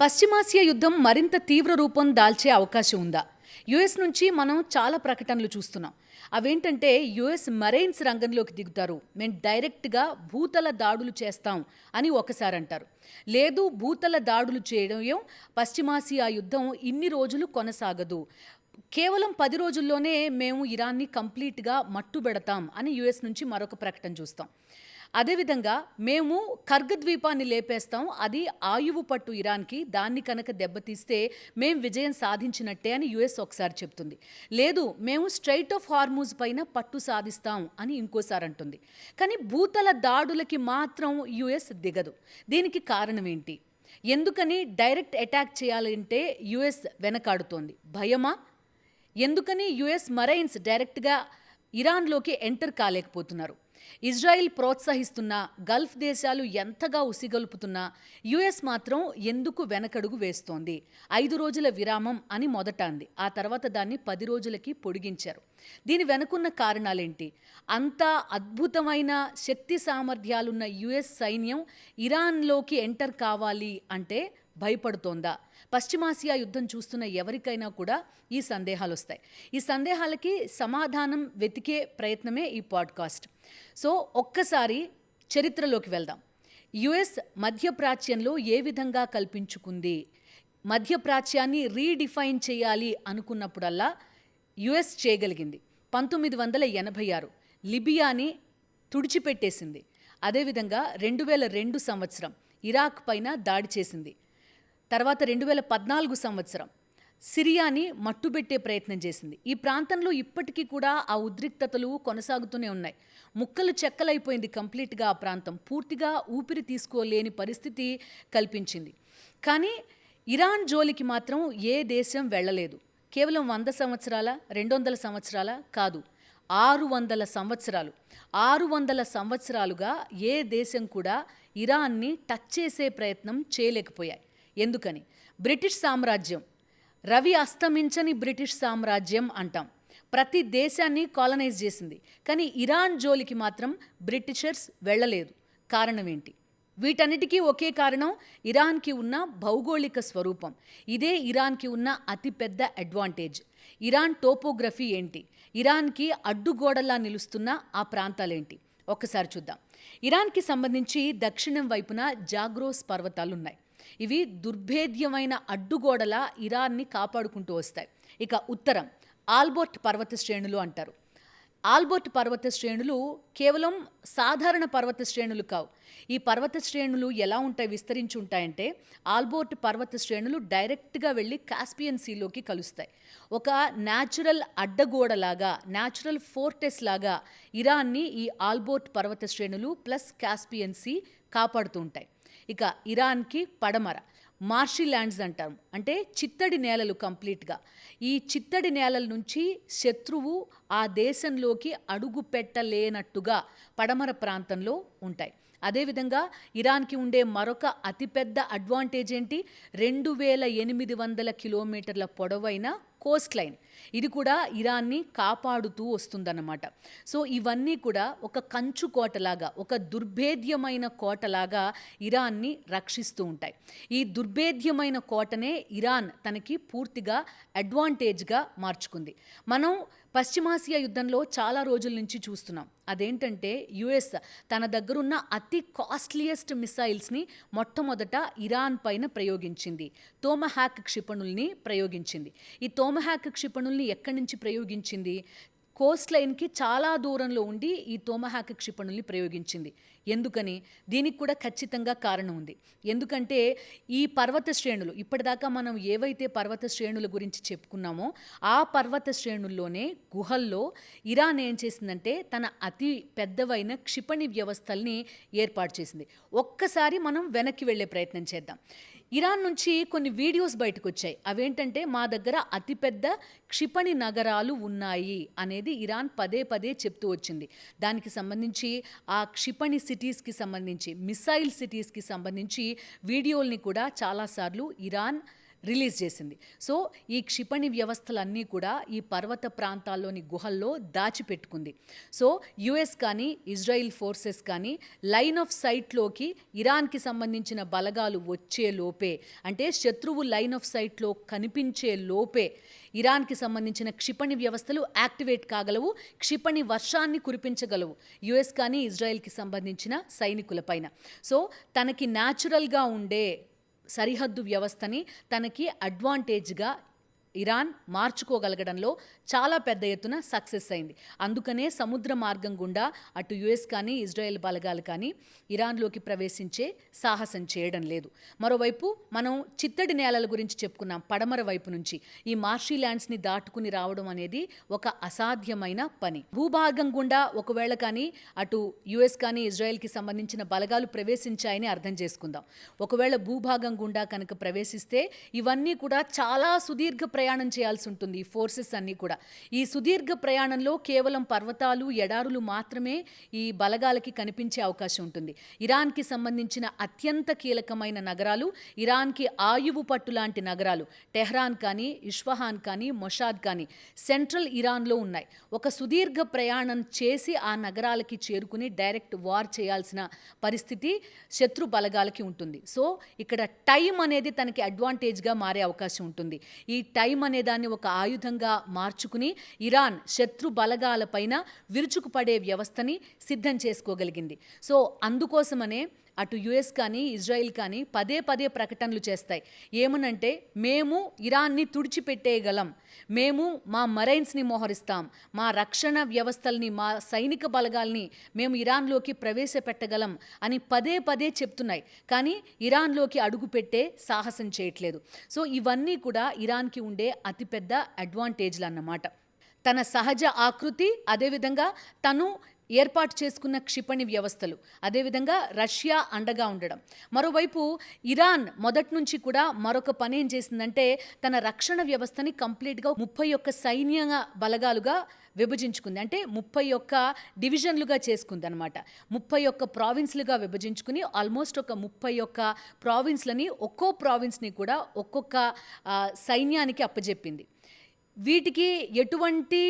పశ్చిమాసియా యుద్ధం మరింత తీవ్ర రూపం దాల్చే అవకాశం ఉందా? యుఎస్ నుంచి మనం చాలా ప్రకటనలు చూస్తున్నాం. అవేంటంటే యుఎస్ మరైన్స్ రంగంలోకి దిగుతారు, మేము డైరెక్ట్గా భూతల దాడులు చేస్తాం అని ఒకసారి అంటారు. లేదు, భూతల దాడులు చేయడం పశ్చిమాసియా యుద్ధం ఇన్ని రోజులు కొనసాగదు, కేవలం 10 రోజుల్లోనే మేము ఇరాన్ని కంప్లీట్గా మట్టుబెడతాం అని యుఎస్ నుంచి మరొక ప్రకటన చూస్తాం. అదేవిధంగా మేము కర్గ్ ద్వీపాన్ని లేపేస్తాం, అది ఆయువు పట్టు ఇరాన్కి, దాన్ని కనుక దెబ్బతీస్తే మేము విజయం సాధించినట్టే అని యుఎస్ ఒకసారి చెప్తుంది. లేదు, మేము స్ట్రైట్ ఆఫ్ హార్మూజ్ పైన పట్టు సాధిస్తాం అని ఇంకోసారి అంటుంది. కానీ భూతల దాడులకి మాత్రం యుఎస్ దిగదు. దీనికి కారణం ఏంటి? ఎందుకని డైరెక్ట్ అటాక్ చేయాలంటే యుఎస్ వెనకాడుతోంది? భయమా? ఎందుకని యుఎస్ మరైన్స్ డైరెక్ట్గా ఇరాన్లోకి ఎంటర్ కాలేకపోతున్నారు? ఇజ్రాయిల్ ప్రోత్సహిస్తున్నా, గల్ఫ్ దేశాలు ఎంతగా ఉసిగొల్పుతున్నా యుఎస్ మాత్రం ఎందుకు వెనకడుగు వేస్తోంది? 5 రోజుల విరామం అని మొదట అంది, ఆ తర్వాత దాన్ని 10 రోజులకి పొడిగించారు. దీని వెనుకున్న కారణాలేంటి? అంత అద్భుతమైన శక్తి సామర్థ్యాలున్న యుఎస్ సైన్యం ఇరాన్లోకి ఎంటర్ కావాలి అంటే భయపడుతోందా? పశ్చిమాసియా యుద్ధం చూస్తున్న ఎవరికైనా కూడా ఈ సందేహాలు వస్తాయి. ఈ సందేహాలకి సమాధానం వెతికే ప్రయత్నమే ఈ పాడ్కాస్ట్. సో ఒక్కసారి చరిత్రలోకి వెళ్దాం. యుఎస్ మధ్యప్రాచ్యంలో ఏ విధంగా కల్పించుకుంది? మధ్యప్రాచ్యాన్ని రీడిఫైన్ చేయాలి అనుకున్నప్పుడల్లా యుఎస్ చేయగలిగింది. 1986 లిబియాని తుడిచిపెట్టేసింది. అదేవిధంగా 2002 సంవత్సరం ఇరాక్ పైన దాడి చేసింది. తర్వాత 2014 సంవత్సరం సిరియాని మట్టుబెట్టే ప్రయత్నం చేసింది. ఈ ప్రాంతంలో ఇప్పటికీ కూడా ఆ ఉద్రిక్తతలు కొనసాగుతూనే ఉన్నాయి. ముక్కలు చెక్కలైపోయింది కంప్లీట్గా. ఆ ప్రాంతం పూర్తిగా ఊపిరి తీసుకోలేని పరిస్థితి కల్పించింది. కానీ ఇరాన్ జోలికి మాత్రం ఏ దేశం వెళ్ళలేదు. కేవలం 100 సంవత్సరాల 200 సంవత్సరాల కాదు, 600 సంవత్సరాలు. 600 సంవత్సరాలుగా ఏ దేశం కూడా ఇరాన్ని టచ్ చేసే ప్రయత్నం చేయలేకపోయాయి. ఎందుకని? బ్రిటిష్ సామ్రాజ్యం, రవి అస్తమించని బ్రిటిష్ సామ్రాజ్యం అంటాం, ప్రతి దేశాన్ని కాలనైజ్ చేసింది. కానీ ఇరాన్ జోలికి మాత్రం బ్రిటిషర్స్ వెళ్ళలేదు. కారణం ఏంటి? వీటన్నిటికీ ఒకే కారణం, ఇరాన్కి ఉన్న భౌగోళిక స్వరూపం. ఇదే ఇరాన్కి ఉన్న అతిపెద్ద అడ్వాంటేజ్. ఇరాన్ టోపోగ్రఫీ ఏంటి? ఇరాన్కి అడ్డుగోడలా నిలుస్తున్న ఆ ప్రాంతాలేంటి? ఒక్కసారి చూద్దాం. ఇరాన్కి సంబంధించి దక్షిణం వైపున జాగ్రోస్ పర్వతాలున్నాయి. ఇవి దుర్భేద్యమైన అడ్డుగోడల ఇరాన్ని కాపాడుకుంటూ వస్తాయి. ఇక ఉత్తరం ఆల్బోర్ట్ పర్వత శ్రేణులు అంటారు. ఆల్బోర్ట్ పర్వత శ్రేణులు కేవలం సాధారణ పర్వత శ్రేణులు కావు. ఈ పర్వత శ్రేణులు ఎలా ఉంటాయి, విస్తరించి ఉంటాయంటే, ఆల్బోర్ట్ పర్వత శ్రేణులు డైరెక్ట్గా వెళ్ళి కాస్పియన్ సీలోకి కలుస్తాయి. ఒక న్యాచురల్ అడ్డగోడలాగా, న్యాచురల్ ఫోర్టెస్ లాగా ఇరాన్ని ఈ ఆల్బోర్ట్ పర్వత శ్రేణులు ప్లస్ కాస్పియన్ సీ కాపాడుతూ ఉంటాయి. ఇక ఇరాన్కి పడమర మార్షీ ల్యాండ్స్ అంటాం, అంటే చిత్తడి నేలలు కంప్లీట్గా. ఈ చిత్తడి నేలల నుంచి శత్రువు ఆ దేశంలోకి అడుగు పెట్టలేనట్టుగా పడమర ప్రాంతంలో ఉంటాయి. అదేవిధంగా ఇరాన్కి ఉండే మరొక అతిపెద్ద అడ్వాంటేజ్ ఏంటి? 2800 కిలోమీటర్ల పొడవైన కోస్ట్ లైన్. ఇది కూడా ఇరాన్ని కాపాడుతూ వస్తుందన్నమాట. సో ఇవన్నీ కూడా ఒక కంచు కోటలాగా, ఒక దుర్భేద్యమైన కోటలాగా ఇరాన్ని రక్షిస్తూ ఉంటాయి. ఈ దుర్భేద్యమైన కోటనే ఇరాన్ తనకి పూర్తిగా అడ్వాంటేజ్గా మార్చుకుంది. మనం పశ్చిమాసియా యుద్ధంలో చాలా రోజుల నుంచి చూస్తున్నాం. అదేంటంటే యుఎస్ తన దగ్గరున్న అతి కాస్ట్లీయెస్ట్ మిసైల్స్ని మొట్టమొదట ఇరాన్ పైన ప్రయోగించింది. తోమహాక్ క్షిపణుల్ని ప్రయోగించింది. ఈ తోమహాక్ క్షిపణుల్ని ఎక్కడి నుంచి ప్రయోగించింది? కోస్ట్ లైన్కి చాలా దూరంలో ఉండి ఈ తోమహాక్ క్షిపణుల్ని ప్రయోగించింది. ఎందుకని? దీనికి కూడా ఖచ్చితంగా కారణం ఉంది. ఎందుకంటే ఈ పర్వత శ్రేణులు, ఇప్పటిదాకా మనం ఏవైతే పర్వత శ్రేణుల గురించి చెప్పుకున్నామో ఆ పర్వత శ్రేణుల్లోనే గుహల్లో ఇరాన్ ఏం చేసిందంటే తన అతి పెద్దవైన క్షిపణి వ్యవస్థల్ని ఏర్పాటు చేసింది. ఒక్కసారి మనం వెనక్కి వెళ్ళే ప్రయత్నం చేద్దాం. ఇరాన్ నుంచి కొన్ని వీడియోస్ బయటకు వచ్చాయి. అవేంటంటే మా దగ్గర అతిపెద్ద క్షిపణి నగరాలు ఉన్నాయి అనేది ఇరాన్ పదే పదే చెప్తూ వచ్చింది. దానికి సంబంధించి ఆ క్షిపణి సిటీస్కి సంబంధించి, మిసైల్ సిటీస్కి సంబంధించి వీడియోల్ని కూడా చాలాసార్లు ఇరాన్ రిలీజ్ చేసింది. సో ఈ క్షిపణి వ్యవస్థలన్నీ కూడా ఈ పర్వత ప్రాంతాల్లోని గుహల్లో దాచిపెట్టుకుంది. సో యుఎస్ కానీ ఇజ్రాయిల్ ఫోర్సెస్ కానీ లైన్ ఆఫ్ సైట్లోకి ఇరాన్కి సంబంధించిన బలగాలు వచ్చే లోపే, అంటే శత్రువు లైన్ ఆఫ్ సైట్లో కనిపించే లోపే ఇరాన్కి సంబంధించిన క్షిపణి వ్యవస్థలు యాక్టివేట్ కాగలవు, క్షిపణి వర్షాన్ని కురిపించగలవు యుఎస్ కానీ ఇజ్రాయెల్కి సంబంధించిన సైనికులపైన. సో తనకి న్యాచురల్గా ఉండే సరిహద్దు వ్యవస్థని తనకి అడ్వాంటేజ్గా ఇరాన్ మార్చుకోగలగడంలో చాలా పెద్ద ఎత్తున సక్సెస్ అయింది. అందుకనే సముద్ర మార్గం గుండా అటు యుఎస్ కానీ ఇజ్రాయెల్ బలగాలు కానీ ఇరాన్లోకి ప్రవేశించే సాహసం చేయడం లేదు. మరోవైపు మనం చిత్తడి నేలల గురించి చెప్పుకున్నాం. పడమర వైపు నుంచి ఈ మార్షీ ల్యాండ్స్ని దాటుకుని రావడం అనేది ఒక అసాధ్యమైన పని. భూభాగం గుండా ఒకవేళ కానీ అటు యుఎస్ కానీ ఇజ్రాయెల్కి సంబంధించిన బలగాలు ప్రవేశించాయని అర్థం చేసుకుందాం. ఒకవేళ భూభాగం గుండా కనుక ప్రవేశిస్తే ఇవన్నీ కూడా చాలా సుదీర్ఘ ప్రయాణం చేయాల్సి ఉంటుంది. ఈ ఫోర్సెస్ అన్నీ కూడా ఈ సుదీర్ఘ ప్రయాణంలో కేవలం పర్వతాలు ఎడారులు మాత్రమే ఈ బలగాలకి కనిపించే అవకాశం ఉంటుంది. ఇరాన్కి సంబంధించిన అత్యంత కీలకమైన నగరాలు, ఇరాన్కి ఆయువు పట్టు లాంటి నగరాలు టెహ్రాన్ కానీ ఇస్ఫహాన్ కానీ మొషాద్ కానీ సెంట్రల్ ఇరాన్లో ఉన్నాయి. ఒక సుదీర్ఘ ప్రయాణం చేసి ఆ నగరాలకి చేరుకుని డైరెక్ట్ వార్ చేయాల్సిన పరిస్థితి శత్రు బలగాలకి ఉంటుంది. సో ఇక్కడ టైం అనేది తనకి అడ్వాంటేజ్గా మారే అవకాశం ఉంటుంది. ఈ టైం అనే దాన్ని ఒక ఆయుధంగా మార్చుకుని ఇరాన్ శత్రు బలగాలపైన విరుచుకుపడే వ్యవస్థని సిద్ధం చేసుకోగలిగింది. సో అందుకోసమనే అటు యుఎస్ కానీ ఇజ్రాయిల్ కానీ పదే పదే ప్రకటనలు చేస్తాయి. ఏమనంటే మేము ఇరాన్ని తుడిచిపెట్టేయగలం, మేము మా మరైన్స్ని మోహరిస్తాం, మా రక్షణ వ్యవస్థల్ని మా సైనిక బలగాల్ని మేము ఇరాన్లోకి ప్రవేశపెట్టగలం అని పదే పదే చెప్తున్నాయి. కానీ ఇరాన్లోకి అడుగుపెట్టే సాహసం చేయట్లేదు. సో ఇవన్నీ కూడా ఇరాన్కి ఉండే అతిపెద్ద అడ్వాంటేజ్లు అన్నమాట. తన సహజ ఆకృతి, అదేవిధంగా తను ఏర్పాటు చేసుకున్న క్షిపణి వ్యవస్థలు, అదేవిధంగా రష్యా అండగా ఉండడం. మరోవైపు ఇరాన్ మొదటి నుంచి కూడా మరొక పని ఏం చేసిందంటే తన రక్షణ వ్యవస్థని కంప్లీట్గా 31 సైన్య బలగాలుగా విభజించుకుంది. అంటే 31 డివిజన్లుగా చేసుకుంది అనమాట. 31 ప్రావిన్స్లుగా విభజించుకుని ఆల్మోస్ట్ ఒక 31 ప్రావిన్స్లని, ఒక్కో ప్రావిన్స్ని కూడా ఒక్కొక్క సైన్యానికి అప్పజెప్పింది. వీటికి ఎటువంటి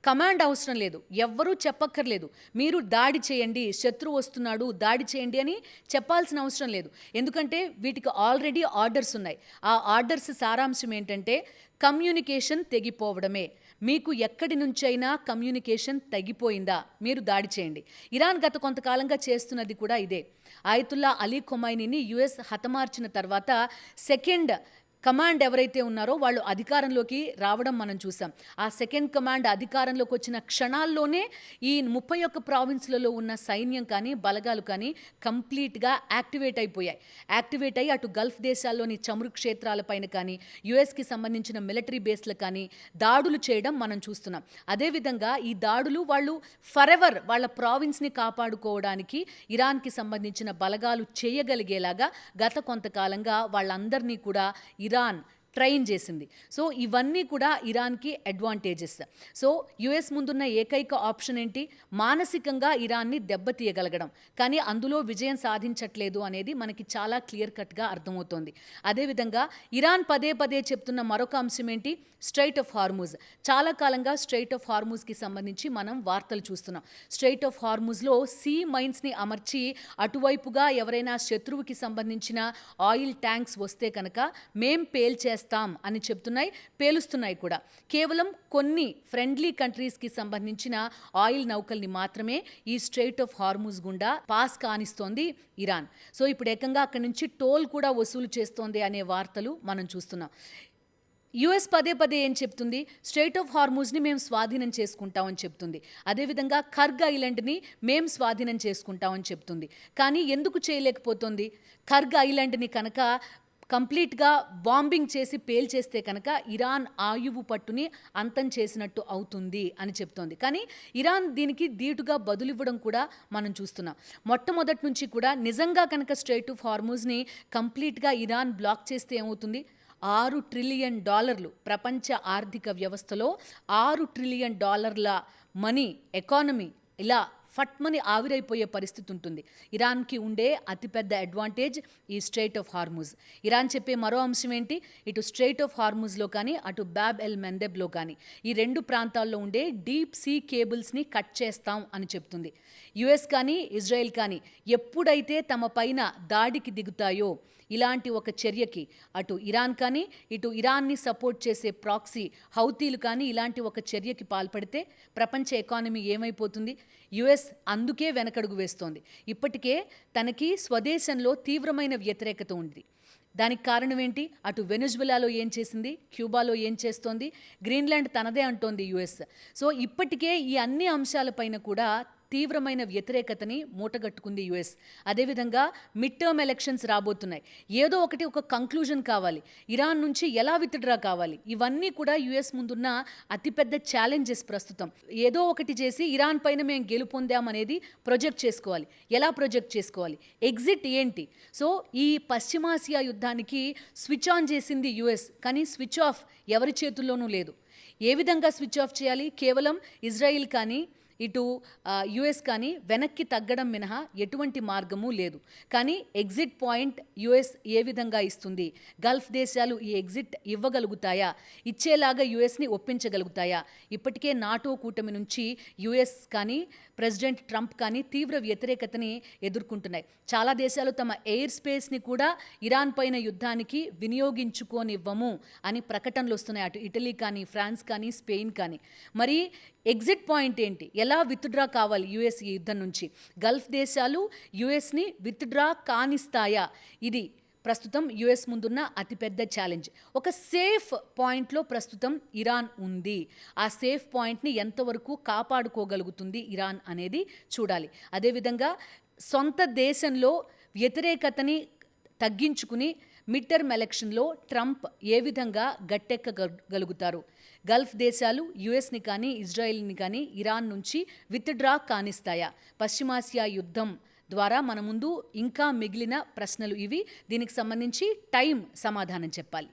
కమాండ్ అవసరం లేదు, ఎవ్వరూ చెప్పక్కర్లేదు. మీరు దాడి చేయండి, శత్రువు వస్తున్నాడు దాడి చేయండి అని చెప్పాల్సిన అవసరం లేదు. ఎందుకంటే వీటికి ఆల్రెడీ ఆర్డర్స్ ఉన్నాయి. ఆ ఆర్డర్స్ సారాంశం ఏంటంటే కమ్యూనికేషన్ తెగిపోవడమే. మీకు ఎక్కడి నుంచైనా కమ్యూనికేషన్ తగ్గిపోయిందా, మీరు దాడి చేయండి. ఇరాన్ గత కొంతకాలంగా చేస్తున్నది కూడా ఇదే. ఆయతుల్లా అలీ ఖొమైనీని యుఎస్ హతమార్చిన తర్వాత సెకండ్ కమాండ్ ఎవరైతే ఉన్నారో వాళ్ళు అధికారంలోకి రావడం మనం చూసాం. ఆ సెకండ్ కమాండ్ అధికారంలోకి వచ్చిన క్షణాల్లోనే ఈ 31 ప్రావిన్స్లలో ఉన్న సైన్యం కానీ బలగాలు కానీ కంప్లీట్గా యాక్టివేట్ అయిపోయాయి. యాక్టివేట్ అయ్యి అటు గల్ఫ్ దేశాల్లోని చమురు క్షేత్రాలపైన కానీ యుఎస్కి సంబంధించిన మిలిటరీ బేస్లు కానీ దాడులు చేయడం మనం చూస్తున్నాం. అదేవిధంగా ఈ దాడులు వాళ్ళు ఫరెవర్ వాళ్ళ ప్రావిన్స్ని కాపాడుకోవడానికి ఇరాన్కి సంబంధించిన బలగాలు చేయగలిగేలాగా గత కొంతకాలంగా వాళ్ళందరినీ కూడా ఇరాన్ ట్రైన్ చేసింది. సో ఇవన్నీ కూడా ఇరాన్కి అడ్వాంటేజెస్. సో యుఎస్ ముందున్న ఏకైక ఆప్షన్ ఏంటి? మానసికంగా ఇరాన్ని దెబ్బతీయగలగడం. కానీ అందులో విజయం సాధించట్లేదు అనేది మనకి చాలా క్లియర్ కట్గా అర్థమవుతోంది. అదేవిధంగా ఇరాన్ పదే పదే చెప్తున్న మరొక అంశం ఏంటి? Straight of Hormuz. చాలా కాలంగా స్ట్రైట్ ఆఫ్ హార్మూజ్కి సంబంధించి మనం వార్తలు చూస్తున్నాం. స్ట్రైట్ ఆఫ్ హార్మూజ్లో సీ మైన్స్ని అమర్చి అటువైపుగా ఎవరైనా శత్రువుకి సంబంధించిన ఆయిల్ ట్యాంక్స్ వస్తే కనుక మేం పేల్చేస్తాం అని చెప్తున్నాయి, పేలుస్తున్నాయి కూడా. కేవలం కొన్ని ఫ్రెండ్లీ కంట్రీస్కి సంబంధించిన ఆయిల్ నౌకల్ని మాత్రమే ఈ స్ట్రైట్ ఆఫ్ హార్మూజ్ గుండా పాస్ కానిస్తోంది ఇరాన్. సో ఇప్పుడు ఏకంగా అక్కడి నుంచి టోల్ కూడా వసూలు చేస్తోంది అనే వార్తలు మనం చూస్తున్నాం. యుఎస్ పదే పదే ఏం చెప్తుంది? స్ట్రైట్ ఆఫ్ హార్మూజ్ని మేము స్వాధీనం చేసుకుంటామని చెప్తుంది. అదేవిధంగా ఖర్గ్ ఐలాండ్ని మేము స్వాధీనం చేసుకుంటామని చెప్తుంది. కానీ ఎందుకు చేయలేకపోతుంది? ఖర్గ్ ఐలాండ్ని కనుక కంప్లీట్గా బాంబింగ్ చేసి పేల్చేస్తే కనుక ఇరాన్ ఆయువు పట్టుని అంతం చేసినట్టు అవుతుంది అని చెప్తోంది. కానీ ఇరాన్ దీనికి ధీటుగా బదులివ్వడం కూడా మనం చూస్తున్నాం. మొట్టమొదటి నుంచి కూడా నిజంగా కనుక స్ట్రైట్ ఆఫ్ హార్మూజ్ని కంప్లీట్గా ఇరాన్ బ్లాక్ చేస్తే ఏమవుతుంది? $6 ట్రిలియన్, ప్రపంచ ఆర్థిక వ్యవస్థలో $6 ట్రిలియన్ మనీ, ఎకానమీ ఇలా ఫట్మని ఆవిరైపోయే పరిస్థితి ఉంటుంది. ఇరాన్కి ఉండే అతిపెద్ద అడ్వాంటేజ్ ఈ స్ట్రెయిట్ ఆఫ్ హార్ముజ్. ఇరాన్ చెప్పే మరో అంశం ఏంటి, ఇటు స్ట్రెయిట్ ఆఫ్ హార్ముజ్లో కానీ అటు బాబ్ ఎల్ మందెబ్లో కానీ ఈ రెండు ప్రాంతాల్లో ఉండే డీప్ సీ కేబుల్స్ని కట్ చేస్తాం అని చెప్తుంది. యుఎస్ కానీ ఇజ్రాయెల్ కానీ ఎప్పుడైతే తమ పైన దాడికి దిగుతాయో ఇలాంటి ఒక చర్యకి అటు ఇరాన్ కానీ ఇటు ఇరాన్ని సపోర్ట్ చేసే ప్రాక్సీ హౌతీలు కానీ ఇలాంటి ఒక చర్యకి పాల్పడితే ప్రపంచ ఎకానమీ ఏమైపోతుంది? యుఎస్ అందుకే వెనకడుగు వేస్తోంది. ఇప్పటికే తనకి స్వదేశంలో తీవ్రమైన వ్యతిరేకత ఉంది. దానికి కారణం ఏంటి? అటు వెనుజులాలో ఏం చేసింది, క్యూబాలో ఏం చేస్తోంది, గ్రీన్లాండ్ తనదే అంటోంది యుఎస్. సో ఇప్పటికే ఈ అన్ని అంశాలపైన కూడా తీవ్రమైన వ్యతిరేకతని మూటగట్టుకుంది యుఎస్. అదేవిధంగా మిడ్ టర్మ్ ఎలక్షన్స్ రాబోతున్నాయి. ఏదో ఒకటి ఒక కంక్లూజన్ కావాలి. ఇరాన్ నుంచి ఎలా విత్డ్రా కావాలి, ఇవన్నీ కూడా యుఎస్ ముందున్న అతిపెద్ద ఛాలెంజెస్ ప్రస్తుతం. ఏదో ఒకటి చేసి ఇరాన్ పైన మేము గెలుపొందామనేది ప్రొజెక్ట్ చేసుకోవాలి. ఎలా ప్రొజెక్ట్ చేసుకోవాలి, ఎగ్జిట్ ఏంటి? సో ఈ పశ్చిమాసియా యుద్ధానికి స్విచ్ ఆన్ చేసింది యుఎస్, కానీ స్విచ్ ఆఫ్ ఎవరి చేతుల్లోనూ లేదు. ఏ విధంగా స్విచ్ ఆఫ్ చేయాలి? కేవలం ఇజ్రాయిల్ కానీ ఇటు యుఎస్ కానీ వెనక్కి తగ్గడం మినహా ఎటువంటి మార్గము లేదు. కానీ ఎగ్జిట్ పాయింట్ యుఎస్ ఏ విధంగా ఇస్తుంది? గల్ఫ్ దేశాలు ఈ ఎగ్జిట్ ఇవ్వగలుగుతాయా? ఇచ్చేలాగా యుఎస్ని ఒప్పించగలుగుతాయా? ఇప్పటికే నాటో కూటమి నుంచి యుఎస్ కానీ ప్రెసిడెంట్ ట్రంప్ కానీ తీవ్ర వ్యతిరేకతని ఎదుర్కొంటున్నాయి. చాలా దేశాలు తమ ఎయిర్ స్పేస్ని కూడా ఇరాన్ పైన యుద్ధానికి వినియోగించుకోనివ్వము అని ప్రకటనలు వస్తున్నాయి. అటు ఇటలీ కానీ ఫ్రాన్స్ కానీ స్పెయిన్ కానీ. మరి ఎగ్జిట్ పాయింట్ ఏంటి? ఎలా విత్డ్రా కావాలి యుఎస్ ఈ యుద్ధం నుంచి? గల్ఫ్ దేశాలు యుఎస్ని విత్డ్రా కానిస్తాయా? ఇది ప్రస్తుతం యుఎస్ ముందున్న అతిపెద్ద ఛాలెంజ్. ఒక సేఫ్ పాయింట్లో ప్రస్తుతం ఇరాన్ ఉంది. ఆ సేఫ్ పాయింట్ని ఎంతవరకు కాపాడుకోగలుగుతుంది ఇరాన్ అనేది చూడాలి. అదేవిధంగా సొంత దేశంలో వ్యతిరేకతని తగ్గించుకుని మిడ్ టర్మ్ ఎలక్షన్లో ట్రంప్ ఏ విధంగా గట్టెక్కగలుగుతారు? గల్ఫ్ దేశాలు యుఎస్ని కానీ ఇజ్రాయెల్ని కానీ ఇరాన్ నుంచి విత్డ్రా కానిస్తాయా? పశ్చిమాసియా యుద్ధం ద్వారా మన ముందు ఇంకా మిగిలిన ప్రశ్నలు ఇవి. దీనికి సంబంధించి టైం సమాధానం చెప్పాలి.